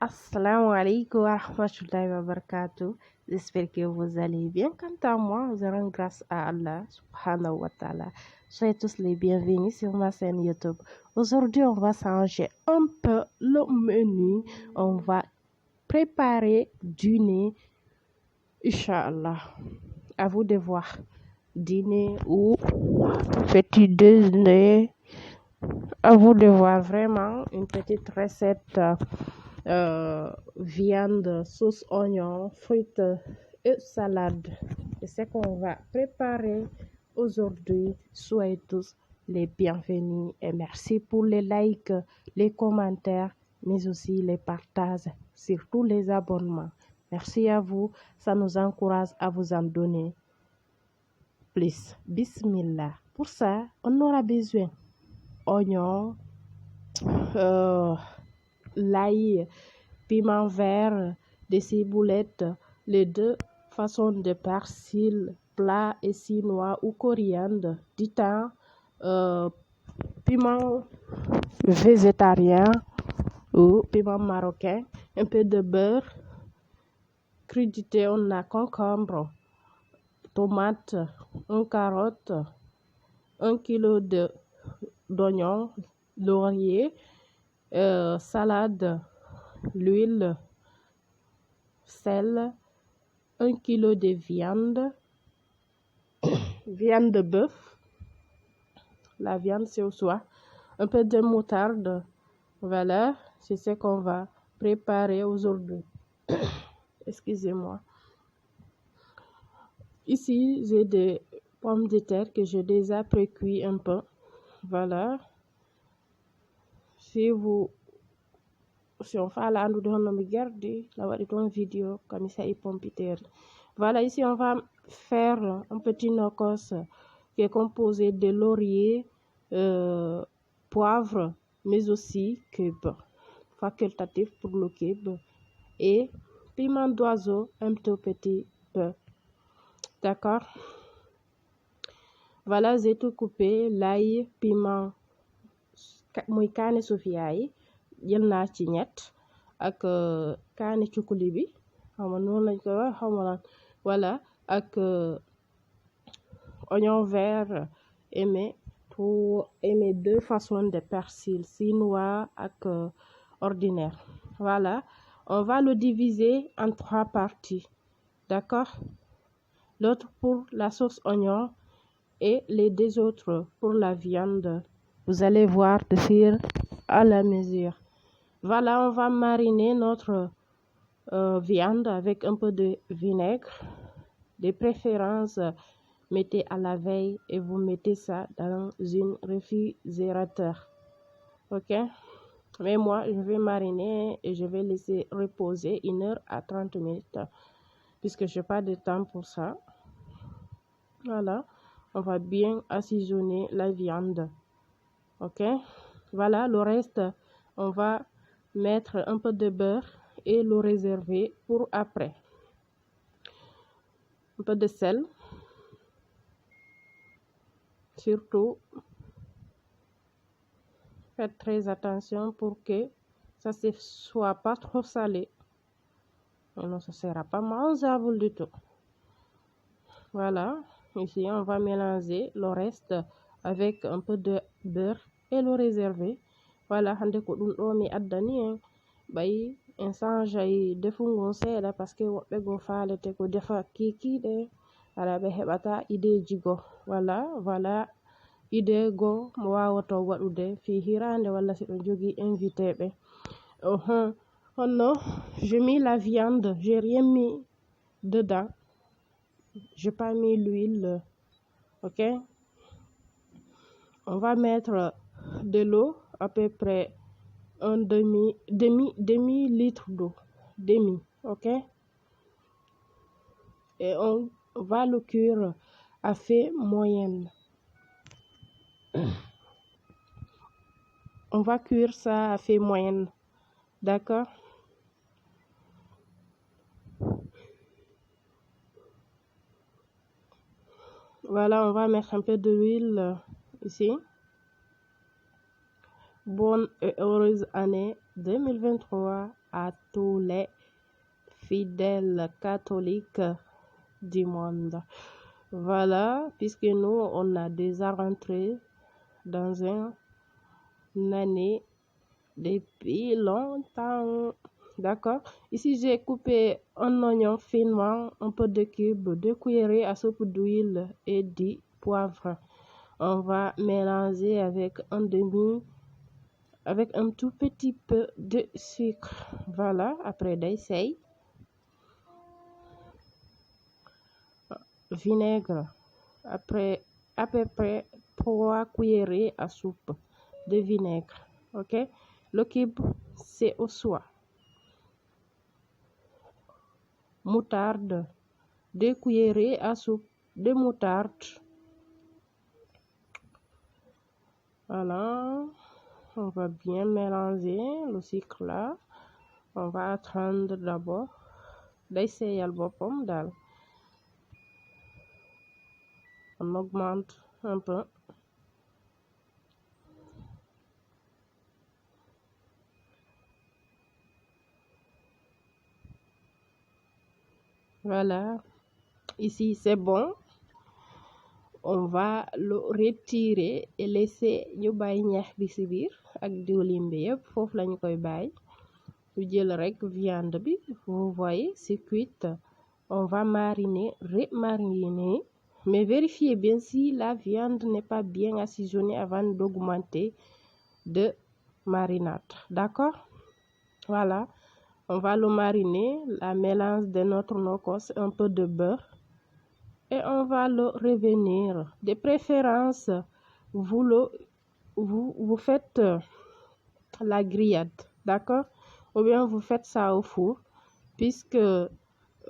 Assalamu alaikum wa rahmatullahi wa barakatuh. J'espère que vous allez bien. Quant à moi, je rends grâce à Allah subhanahu wa ta'ala. Soyez tous les bienvenus sur ma chaîne YouTube. Aujourd'hui, on va changer un peu le menu. On va préparer dîner, Inch'Allah. À vous de voir. Dîner ou petit déjeuner. À vous de voir vraiment une petite recette. Viande, sauce oignon, frites et salade. C'est ce qu'on va préparer aujourd'hui. Soyez tous les bienvenus et merci pour les likes, les commentaires, mais aussi les partages, surtout les abonnements. Merci à vous, ça nous encourage à vous en donner plus. Bismillah. Pour ça, on aura besoin oignons, l'ail, piment vert, des ciboulettes, les deux façons de persil, plat et chinois ou coriandre, du thym, piment végétarien ou piment marocain, un peu de beurre, crudité, on a concombre, tomate, une carotte, 1 kilo d'oignons, laurier, salade, l'huile, sel, 1 kilo de viande, viande de bœuf, la viande c'est au choix, un peu de moutarde. Voilà, c'est ce qu'on va préparer aujourd'hui. Excusez-moi. Ici, j'ai des pommes de terre que j'ai déjà pré-cuit un peu. Voilà. Si on fait la garder la vidéo comme ça et pommes de terre. Voilà, ici on va faire un petit nocos qui est composé de laurier, poivre, mais aussi cube, facultatif pour le cube, et piment d'oiseau, un tout petit peu. D'accord? Voilà, j'ai tout coupé, l'ail, piment, muy kaane sofia yi jël naa ci ñett ak kaane cukuli bi xaw ma noonu lañ koy wax xaw ma lan voilà ak oignon vert et mes deux façons de persil, chinois ak ordinaire. Voilà, on va le diviser en 3 parties, d'accord? L'autre pour la sauce oignon et les 2 autres pour la viande. Vous allez voir de fur à la mesure. Voilà, on va mariner notre viande avec un peu de vinaigre. De préférence, mettez à la veille et vous mettez ça dans un réfrigérateur. Ok? Mais moi, je vais mariner et je vais laisser reposer 1 heure à 30 minutes puisque je n'ai pas de temps pour ça. Voilà, on va bien assaisonner la viande. Ok, voilà, le reste, on va mettre un peu de beurre et le réserver pour après. Un peu de sel, surtout, faites très attention pour que ça ne soit pas trop salé. Non, ça ne sera pas mangeable du tout. Voilà, ici on va mélanger le reste avec un peu de beurre et le réserver. Voilà, hande ko dum do mi addani en bay en sanjay defungo seeda parce que wobbe go faalete ko defa kikide ala be hebata ideji go. Voilà ide go mo wawato wadude fi hirande wala si be jogi invité be. Oh non, j'ai mis la viande, j'ai rien mis dedans. J'ai pas mis l'huile. Ok, on va mettre de l'eau, à peu près un demi litre d'eau, ok, et on va le cuire à feu moyenne. On va cuire ça à feu moyenne, d'accord? Voilà, on va mettre un peu d'huile ici. Bonne et heureuse année 2023 à tous les fidèles catholiques du monde. Voilà, puisque nous, on a déjà rentré dans une année depuis longtemps. D'accord? Ici, j'ai coupé un oignon finement, un peu de cube, 2 cuillerées à soupe d'huile et du poivre. On va mélanger avec un tout petit peu de sucre. Voilà, après d'essayer. Vinaigre. Après, à peu près 3 cuillerées à soupe de vinaigre. Ok? Le cube, c'est au choix. Moutarde. 2 cuillerées à soupe de moutarde. Voilà. On va bien mélanger le sucre là. On va attendre d'abord d'essayer le pomme dalle. On augmente un peu. Voilà. Ici, c'est bon. On va le retirer et laisser ñu bay ñeex bi ci biir ak diwlin bi yépp foofu lañ koy bay. Ñu jël rek viande bi, vous voyez, c'est cuite. On va mariner, remariner, mais vérifiez bien si la viande n'est pas bien assaisonnée avant d'augmenter de marinade. D'accord? Voilà. On va le mariner, la mélange de notre nokos, un peu de beurre. Et on va le revenir. De préférence, vous faites la grillade, d'accord? Ou bien vous faites ça au four, puisque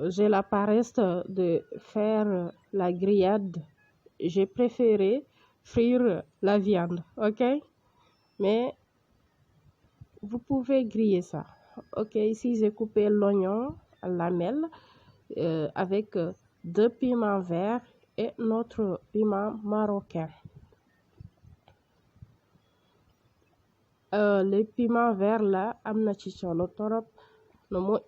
j'ai la paresse de faire la grillade. J'ai préféré frire la viande, ok? Mais vous pouvez griller ça. Ok, ici j'ai coupé l'oignon à lamelles avec 2 piments verts et notre piment marocain. Les piments verts là, amna ci solo torop no mo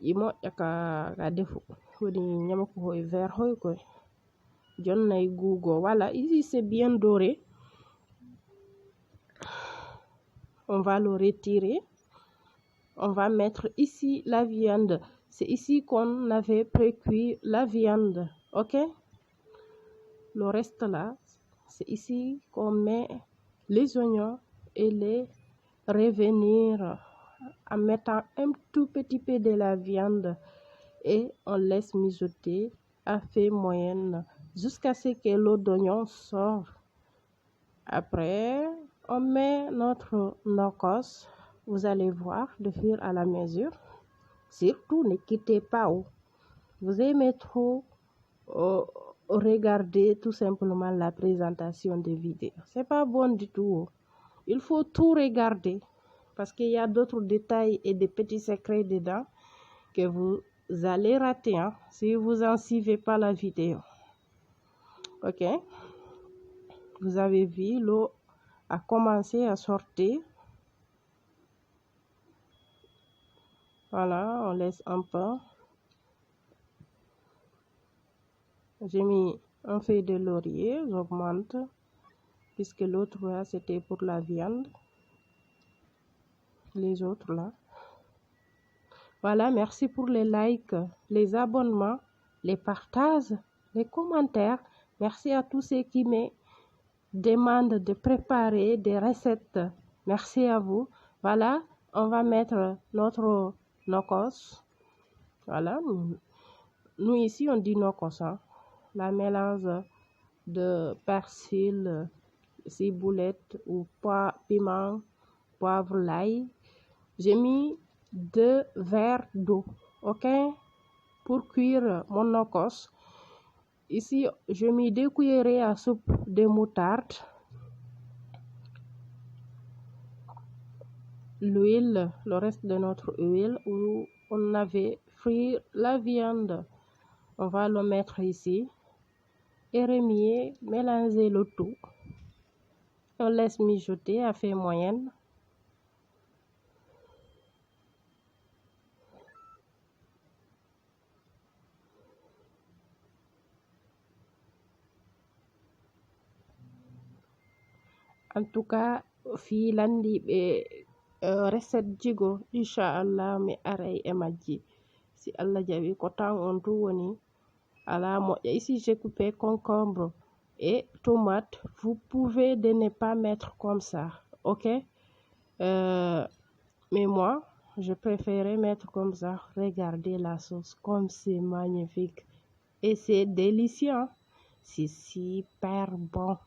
ka defu woni nyamako hoy vert hoy koy jonnay gugo. Voilà, ici c'est bien doré. On va le retirer. On va mettre ici la viande. C'est ici qu'on avait précuit la viande. Ok? Le reste là, c'est ici qu'on met les oignons et les revenir en mettant un tout petit peu de la viande et on laisse mijoter à feu moyenne jusqu'à ce que l'eau d'oignon sorte. Après, on met notre nokos. Vous allez voir de fur à la mesure. Surtout, ne quittez pas. Vous aimez trop regarder tout simplement la présentation des vidéos. C'est pas bon du tout. Il faut tout regarder parce qu'il y a d'autres détails et des petits secrets dedans que vous allez rater si vous en suivez pas la vidéo. Ok? Vous avez vu, l'eau a commencé à sortir. Voilà, on laisse un peu. J'ai mis un feuille de laurier, j'augmente, puisque l'autre là c'était pour la viande. Les autres là. Voilà, merci pour les likes, les abonnements, les partages, les commentaires. Merci à tous ceux qui me demandent de préparer des recettes. Merci à vous. Voilà, on va mettre notre nokos. Voilà, nous ici on dit nokos. La mélange de persil, ciboulette ou piment, poivre, l'ail. J'ai mis 2 verres d'eau, ok, pour cuire mon nokos. Ici, j'ai mis 2 cuillerées à soupe de moutarde, l'huile, le reste de notre huile où on avait frit la viande. On va le mettre ici et remuer, mélanger le tout. On laisse mijoter à feu moyenne. en tout cas fi landiɓe recette jigo inchallah mi aray e majji si Allah jaɓi ko tan on tu woni ala moƴƴa. Ici j'ai coupé concombre et tomate. Vous pouvez de ne pas mettre comme ça, ok? Mais moi je préférais mettre comme ça. Regardez la sauce comme c'est magnifique et c'est délicieux, c'est super bon.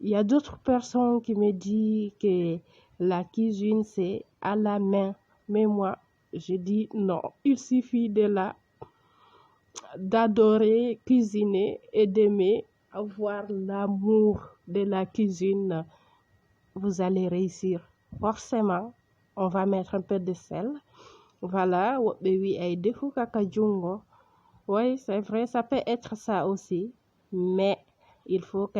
Il y a d'autres personnes qui me disent que la cuisine c'est à la main, mais moi je dis non, il suffit d'adorer cuisiner et d'aimer avoir l'amour de la cuisine. Vous allez réussir. Forcément, on va mettre un peu de sel. Voilà, oui, c'est vrai, ça peut être ça aussi, mais il faut que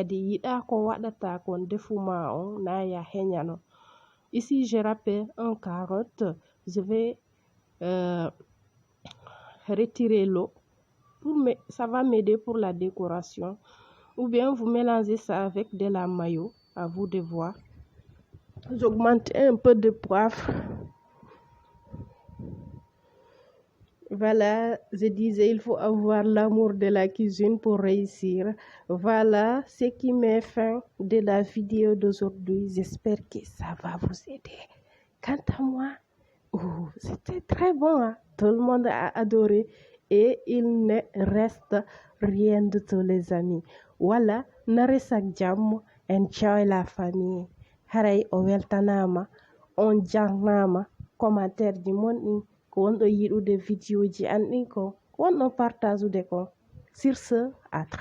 ici je rappelle un carotte, je vais retirer l'eau ça va m'aider pour la décoration, ou bien vous mélangez ça avec de la mayo, à vous de voir. J'augmente un peu de poivre. Voilà, je disais, il faut avoir l'amour de la cuisine pour réussir. Voilà ce qui met fin de la vidéo d'aujourd'hui. J'espère que ça va vous aider. Quant à moi, c'était très bon, hein? Tout le monde a adoré et il ne reste rien de tout, les amis. Voilà, naresak jam, enjoy la famille. Haray o weltanama, on jangnama, commentaire du monde. Ko wonɗo yiɗude vidéo ji an ɗin ko wonɗo partage de ko. Sur ce, à très